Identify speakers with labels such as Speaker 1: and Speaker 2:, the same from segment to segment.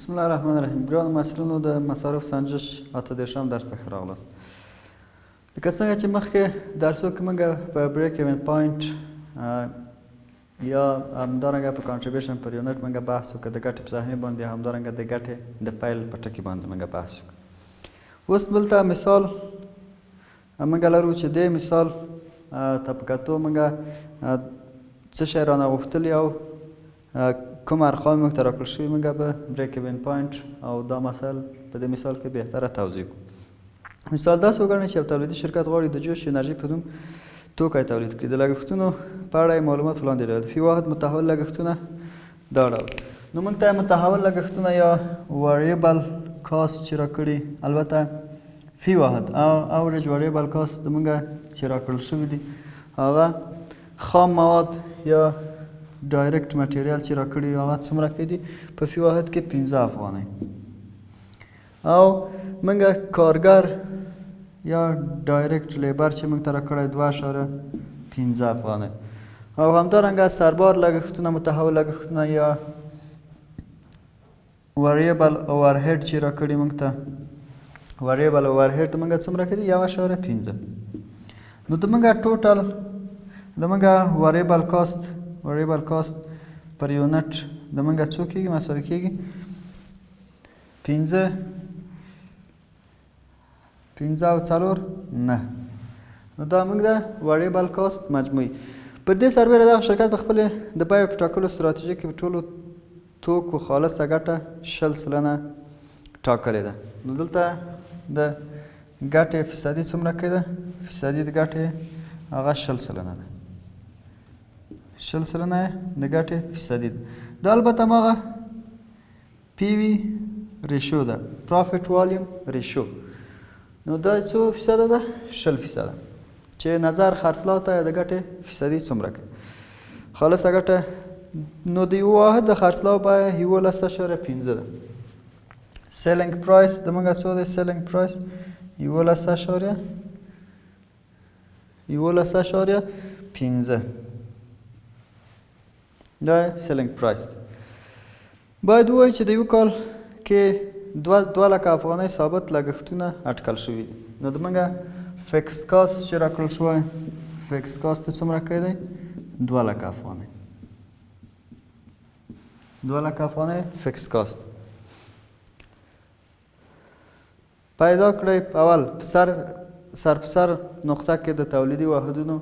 Speaker 1: بسم الله الرحمن الرحیم. ګرانو محصلینو د مصارف سنجش اته دېرشم درس ته ښه راغلاست. لکه څنګه چې مخکې درسو کې موږ په بریک ایون پوینټ یا همدارنګه په کانټریبیوشن پر یونټ موږ بحث وکړو، د ګټې په سهمیې باندې، همدارنګه د ګټې د پیل په ټکي باندې موږ بحث وکړو. اوس دلته مثال موږ لرو چې دې مثال ته په کتو موږ څه شی رانه غوښتلي او کوم ارقام موږ ته راکړل شوي، موږ به بریک ایون پوینټ او دا مسایل په دې مثال کې بهتره توضیح کړو. مثال داسې وګڼئ چې یو تولیدي شرکت غواړي د جوش انرژي په نوم توکی تولید کړي. د لګښتونو په اړه معلومات په لاندې ډول فی واحد متحول لګښتونه دا ډول. نو موږ ته متحول لګښتونه یا وریبل کاست چې راکړي، البته فی واحد اوریج وریبل کاست د موږ چې راکړل شوي دي هغه خام مواد یا ډایرکټ مټیریال چې راکړي هغه څومره کې دي؟ په فی واحد کې 15 افغانۍ. او موږ کارګر یا ډایرکټ لیبر چې موږ ته راکړی 2.15 افغانۍ. او همدارنګه سربار لګښتونه متحول لګښتونه یا وریبل اوورهیډ چې راکړي موږ ته، وریبل اوورهیډ موږ څومره کې دي؟ 1.15. نو د موږ ټوټل د موږ وریبل کاست پر یونټ د موږ څو کېږي؟ مساوي کېږي 15 او 4 9. نو دا موږ د وریبل کاست مجموعي. په دې سربیره دغه شرکت په خپل د بیو په ټاکلو ستراتیژي کې په ټولو توکو خالصه ګټه 20% ټاکلې ده. نو دلته د ګټې فیصدي څومره کې ده؟ فیصدي د ګټې هغه 20% ده. 20% د ګټې فیصدي ده. دا البته هماغه پی وی ریشو ده، پرافیټ والیوم ریشو. نو دا څو فیصده ده؟ 20%. چې نظر خرڅلاو ته د ګټې فیصدي څومره کوي؟ خالصه ګټه نو د یو واحد د خرڅلاو بیه 11.15 ده. سیلینګ پرایس د موږ څو دی؟ سیلینګ پرایس 11.15 دا سیلینګ پرایس دی. باید ووایو چې د یو کال کې 2 لکه افغانۍ ثابت لګښتونه اټکل شوي دي. نو د موږ فکس کاست چې راکړل شوی، فکس کاست څومره کوي دی؟ 2 لکه افغانۍ. 2 لکه افغانۍ فکس کاست. پیدا کړئ اول سر په سر نقطه کې د تولیدي واحدونو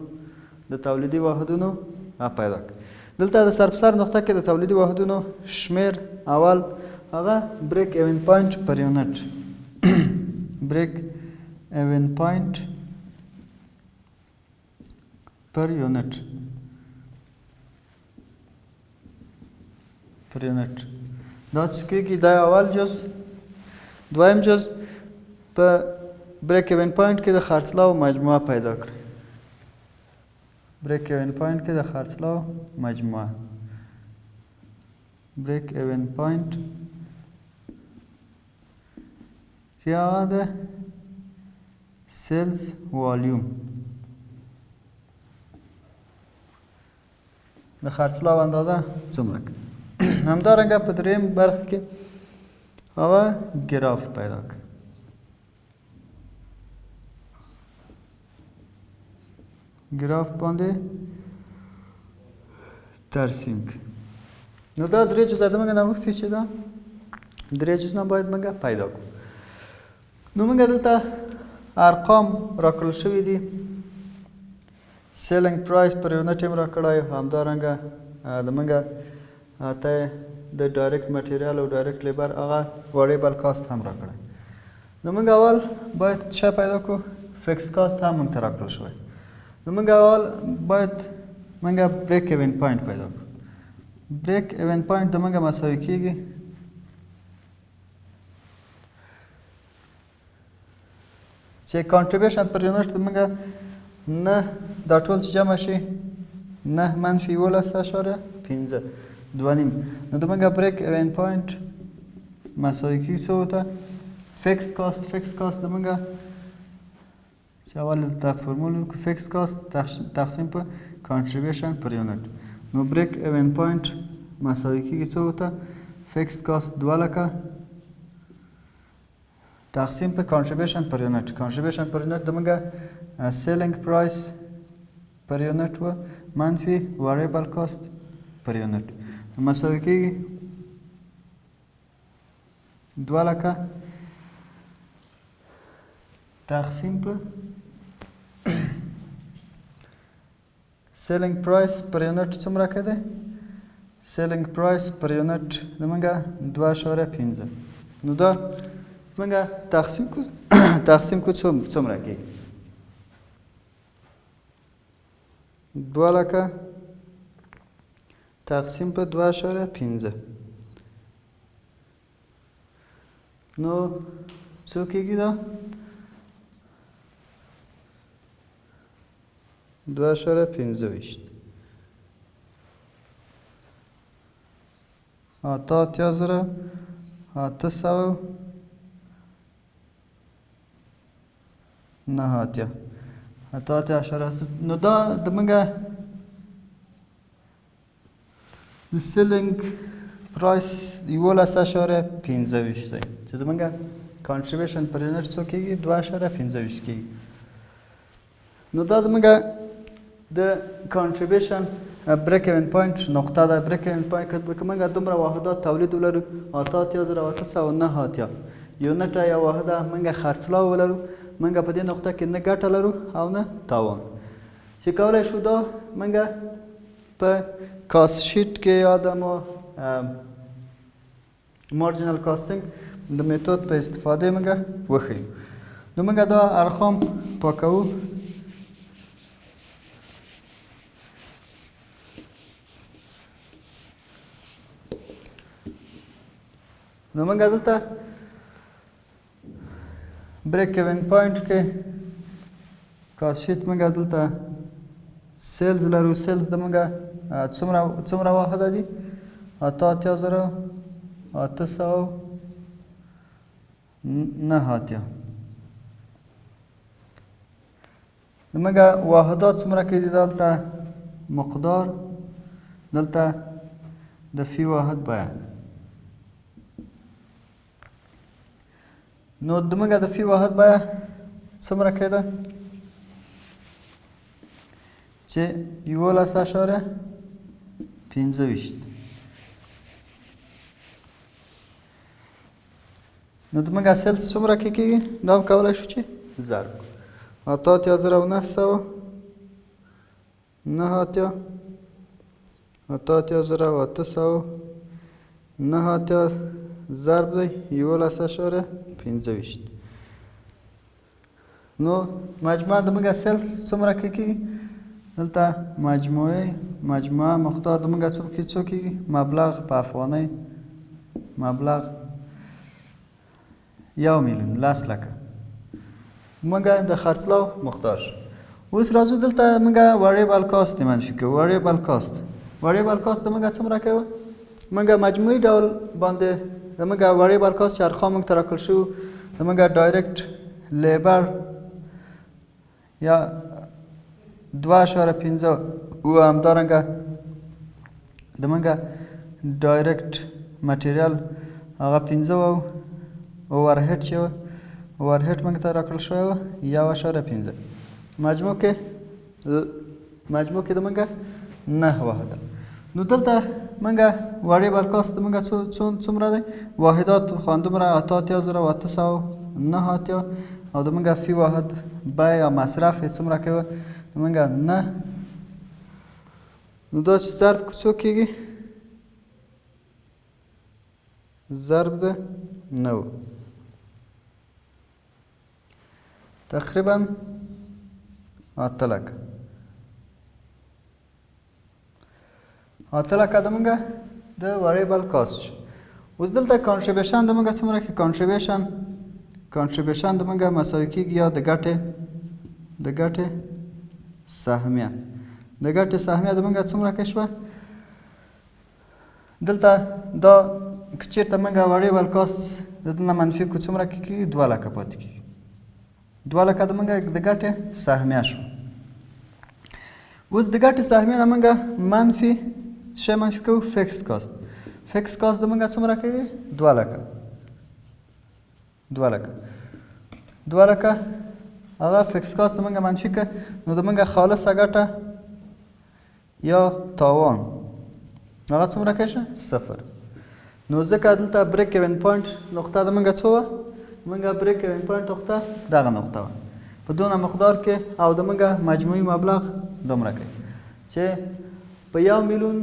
Speaker 1: پیدا کړئ. دلته د سر په سر نقطه کې د تولیدي واحدونو شمیر اول هغه بریک ایون پوینټ پر یونټ بریک ایون پوینټ پر یونټ دا څه کېږي؟ دا اول جز. دویم جز په بریک ایون پوینټ کې د خرڅلاو مجموعه پیدا کړئ. بریک ایون پوینټ کې د خرڅلاو مجموعه، بریک ایون پوینټ کې هغه د سیلز والیوم د خرڅلاو اندازه څومره کړئ. همدارنګه په دریم برخه کې هغه ګراف پیدا کړئ. ګراف باندې ترسیم کړئ. نو دا درې جزء د موږ نه وختي چې دا درې جزء باید موږ پیدا کړو. نو موږ دلته ارقام راکړل شوي دي. سیلینګ پرایس پر یونټ هم راکړی، همدارنګه د موږ ته د ډایرکټ مټیریال او ډایرکټ لیبر هغه وریبل کاست هم راکړی. نو موږ اول باید څه پیدا کړو؟ فکس کاست هم موږ ته راکړل شوی. نو موږ اول باید بریک ایون پوینټ پیدا کړو. بریک ایون پوینټ د موږ مساوي کېږي چې کانټریبیوشن پر یونټ د موږ 9 دا ټول چې جمع شي 9 منفي 11.15 2.5. نو د موږ بریک ایون پوینټ مساوي کېږي څه ته؟ فکس کاست د موږ چې اول دلته فرمول وکړو، فکس کاست تقسیم په کانټریبیوشن پر یونټ. نو بریک ایون پوینټ مساوي کېږي څه ته؟ فیکس کاست 2 لکه تقسیم په کانټریبیوشن پر یونټ. کانټریبیوشن پر یونټ زموږه سیلینګ پرایس پر یونټ و منفي وریبل کاست پر یونټ مساوي کېږي 2 لکه تقسیم په سیلینګ پرایس پر یونټ څومره کېده؟ سیلینګ پرایس پر یونټ زموږه 2.5. نو دا زموږه تقسیم کو څومره کېږي؟ 2 لکه تقسیم په 2.5. نو څو کېږي دا؟ 2.25. اته اتیا زره 800 نه اتیا نو دا زموږه د سیلینګ پرایس 11.15 دی چې زموږه کانټریبیوشن پر یونټ څو کېږي؟ 2.15 کېږي. نو دا زموږه د کانټریبیوشن بریک ایون پوینټ نقطه ده. بریک ایون پوینټ که موږ دومره واحدات تولید ولرو 8,809 یونټ یا واحده موږ خرڅلاو ولرو موږ په دې نقطه کې نه ګټه لرو او نه تاوان چې کولی شو دا موږ په کاست شیټ کې یا د مارجینل کاستینګ د میتود په استفاده موږ وښیو. نو موږ دا ارقام پاکوو. نو موږ دلته بریک ایون پوینټ کې کاست شیټ موږ دلته سیلز لرو. سیلز د موږ څومره واحده دي؟ 8,809. د موږ واحدات څومره کې دي؟ دلته مقدار، دلته د فی واحد بیه. نو د موږ د فی واحد بیه څومره کېده؟ چې 11.25. نو د موږ سیلز څومره کې کېږي؟ دا هم کولی شو چې ضرب 8,900 8,809 ضرب دی 11.25. نو مجموعه د موږ سیلز څومره کې کېږي؟ دلته مجموعه مقدار د موږ څو کېږي؟ مبلغ په افغانۍ مبلغ 1,10,00,000 موږ د خرڅلاو مقدار. اوس راځو دلته موږ وریبل کاست منفي کوو. وریبل کاست د موږ څومره کوو؟ موږ مجموعي ډول باندې زموږ وریبل کاست چې ارقام موږ ته راکړل شوي زموږ ډایرکټ لیبر یا 2.15 او همدارنګه د موږ ډایرکټ مټیریال هغه 15 او اوورهیډ چې وه اوورهیډ موږ ته راکړل شوی وه 1.15. مجموع کې د موږ 9 واحده. نو دلته موږ وریبل کاست موږ څومره دی؟ واحدات خواندومره 8,809 او د موږ فی واحد بیه یا مصرف یې څومره کوي؟ د موږ 9. نو دا چې ضرب څو کېږي؟ ضرب د 9 تقریبا 8 لکه. 8 لکه د موږ د وریبل کاست. اوس دلته کانټریبیوشن د موږ څومره کې؟ کانټریبیوشن د موږ مساوي کېږي یا د ګټې سهمیه. د ګټې سهمیه د موږ څومره کې شوه؟ دلته دا که چېرته موږ وریبل کاست د دې نه منفي کړو څومره کې کېږي؟ 2 لکه پاتې کېږي. 2 لکه د موږ د ګټې سهمیه شوه. اوس د ګټې سهمیه نه موږ منفي کوو؟ فیکس کاست. فکس کاست د موږ څومره کوي 2 لکه 2 لکه 2 لکه هغه فکس کاست د موږ منفي که نو د موږ خالصه ګټه یا تاوان هغه څومره کېږي 0 نو ځکه دلته بریک ایون پوینټ نقطه د موږ څه وه موږ بریک ایون پوینټ نقطه دغه نقطه وه په دونه مقدار کې او د موږ مجموعي مبلغ دومره کوي چې په 1 میلیون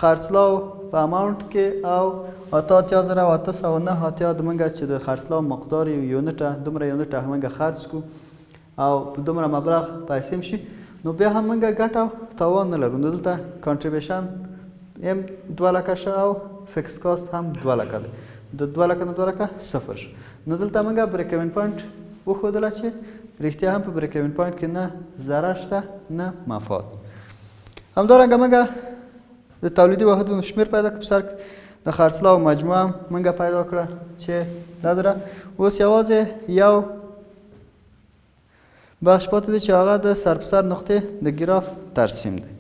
Speaker 1: خرڅلاو په اماونټ کې او 88,809 د موږ چې د خرڅلاو مقدار یو یونټه دومره یونټه موږ خرڅ کړو او په دومره مبلغ پیسې شي نو بیا هم موږ ګټه او تاوان نه لرو نو دلته کانټریبیوشن هم 2 لکه شه او فکس کاست هم 2 لکه دی د 2 لکه نه 2 لکه 0 شو نو دلته موږ بریک ایون پوینټ وښودله چې رښتیا هم په بریک ایون پوینټ کې نه ضرر شته نه مفاد همدارنګه موږ د تولیدي واحدونو شمېر پیدا کړو په سر د خرڅلاو مجموعه موږ پیدا کړه چې دا دره اوس یوازې یو بخش پاتې دی چې هغه د سر په سر نقطې د ګراف ترسیم دی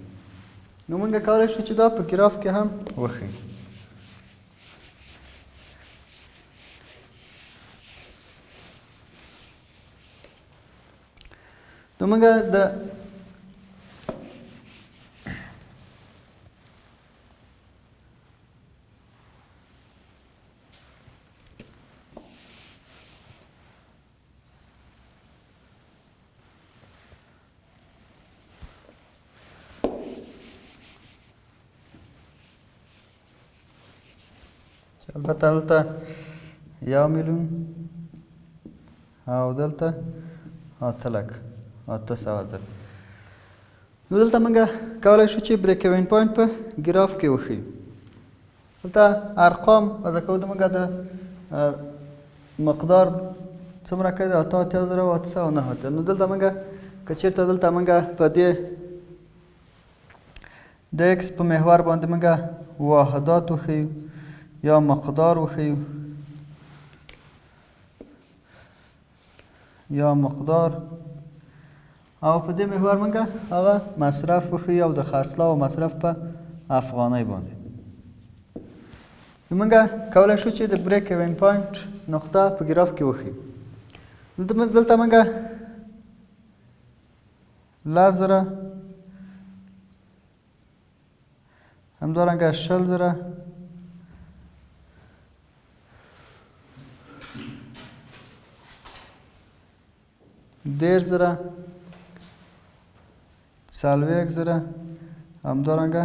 Speaker 1: نو موږ کولی شو چې دا په ګراف کې هم وښیو نو موږ د البته دلته 1 میلیون او دلته 8 لکه 800,000 نو دلته موږ کولی شو چې بریک ایون پوینټ په ګراف کې وښیو دلته ارقام وضع کوو د موږ د مقدار څومره کوي د 88,809 نو دلته موږ که چېرته دلته موږ په دې د ایکس په محور باندې موږ واحدات وښیو یا مقدار وښیو یا مقدار او په دې محور موږ هغه مصرف وښیو او د خرڅلاو مصرف په افغانۍ باندې نو موږ کولی شو چې د بریک ایون پوینټ نقطه په ګراف کې وښیو دلته موږ 10,000 همدارنګه 20,000 10,000 40,000 همدارنګه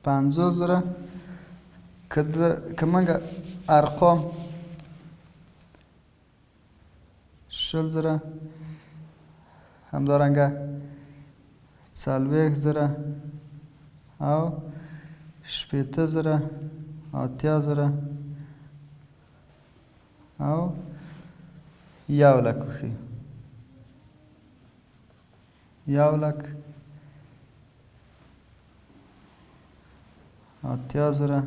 Speaker 1: 50,000 که موږ ارقام 20,000 همدارنګه 40,000 او 80,000 80,000 او 1 لک وښیو 1 لک 80,000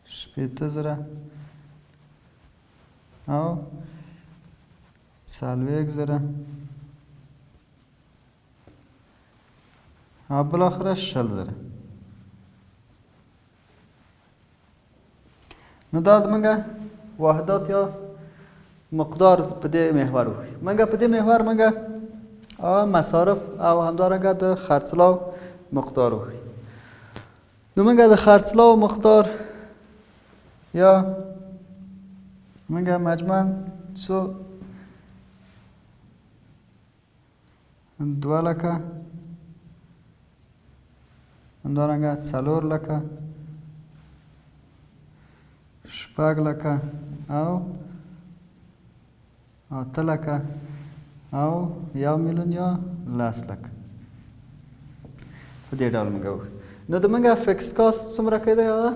Speaker 1: 80,000 او 40,000 او بالاخره 60,000 نو دا موږ واحدات یا مقدار په دې محور وښیو موږ په دې محور موږ مصارف او همدارنګه د خرڅلاو مقدار وښیو نو موږ د خرڅلاو مقدار یا موږ مجموعاً څو 2 لکه همدارنګه 4 لکه 6 لکه او 8 لکه او 1 میلیون یا 10 لکه په دې ډول موږ وښیو نو د موږ فکس کاست څومره کېدی هغه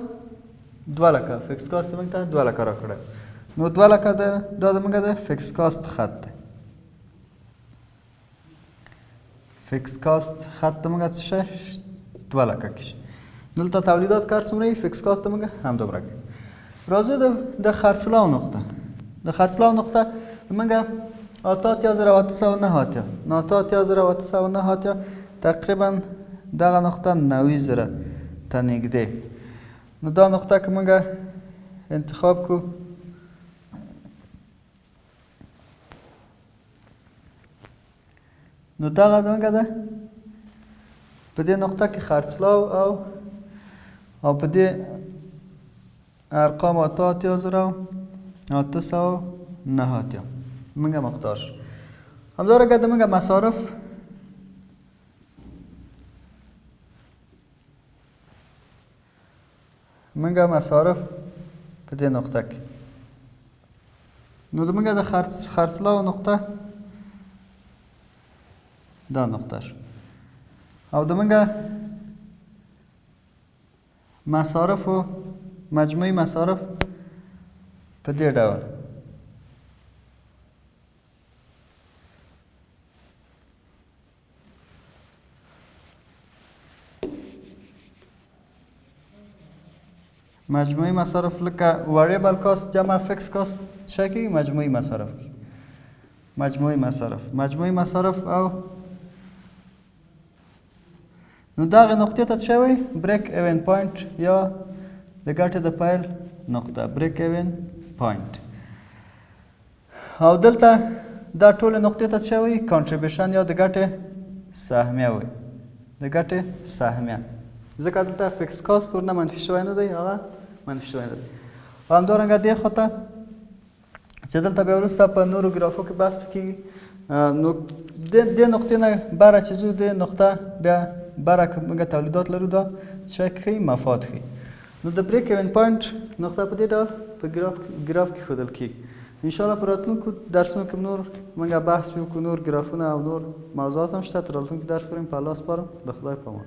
Speaker 1: 2 لکه فکس کاست موږ ته 2 لکه راکړی نو 2 لکه دا د موږ د فکس کاست خط دی فکس کاست خط د موږ څه شی 2 لکه کې دلته تولیدات کار څومره وي فکس کاست د موږ همدومره کوي راځو د خرڅلاو نقطه د خرڅلاو نقطه موږ 88,809 88,809 تقریبا دغه نقطه 90,000 ته نږدې. نو دا نقطه که موږ انتخاب کو نو دغه موږ ده په دې نقطه کې خرڅلاو او په دې ارقام 88,809 موږ مقدار شو. همدارنګه د موږ مصارف په دې نقطه کې نو د موږ د خرڅلاو نقطه دا نقطه شو او د موږ مصارف و مجموعي مصارف په دې ډول مجموعي مصارف لکه وریبل کاست جمع فکس کاست چه کی مجموعي مصارف کی مجموعي مصارف او نو دغه نقطې ته شوی بریک ایون پوینټ یا د ګټې د پیل نقطه بریک ایون پوینټ او دلته دا ټول نقطې ته شوی کانټریبیوشن یا د ګټې سهمیه وي ځکه دلته فکس کاست ورنه منفي شوی نه دی هغه منفي شوی نه دی. همدارنګه دې خوا ته چې دلته بیا وروسته په نورو ګرافو کې بحث کېږي نو دې نقطې نه بره چې ځو دې نقطه بیا بره که موږ تولیدات لرو دا څه ښیي مفاد ښیي. نو د بریک ایون پوینټ نقطه په دې ډول په ګراف کې ښودل کېږي. انشاءالله په راتلونکو درسونو کې نور موږ بحث وکړو نور ګرافونه او نور موضوعات هم شته. تر راتلونکي درس پورې په الله سپارم. د خدای په امان.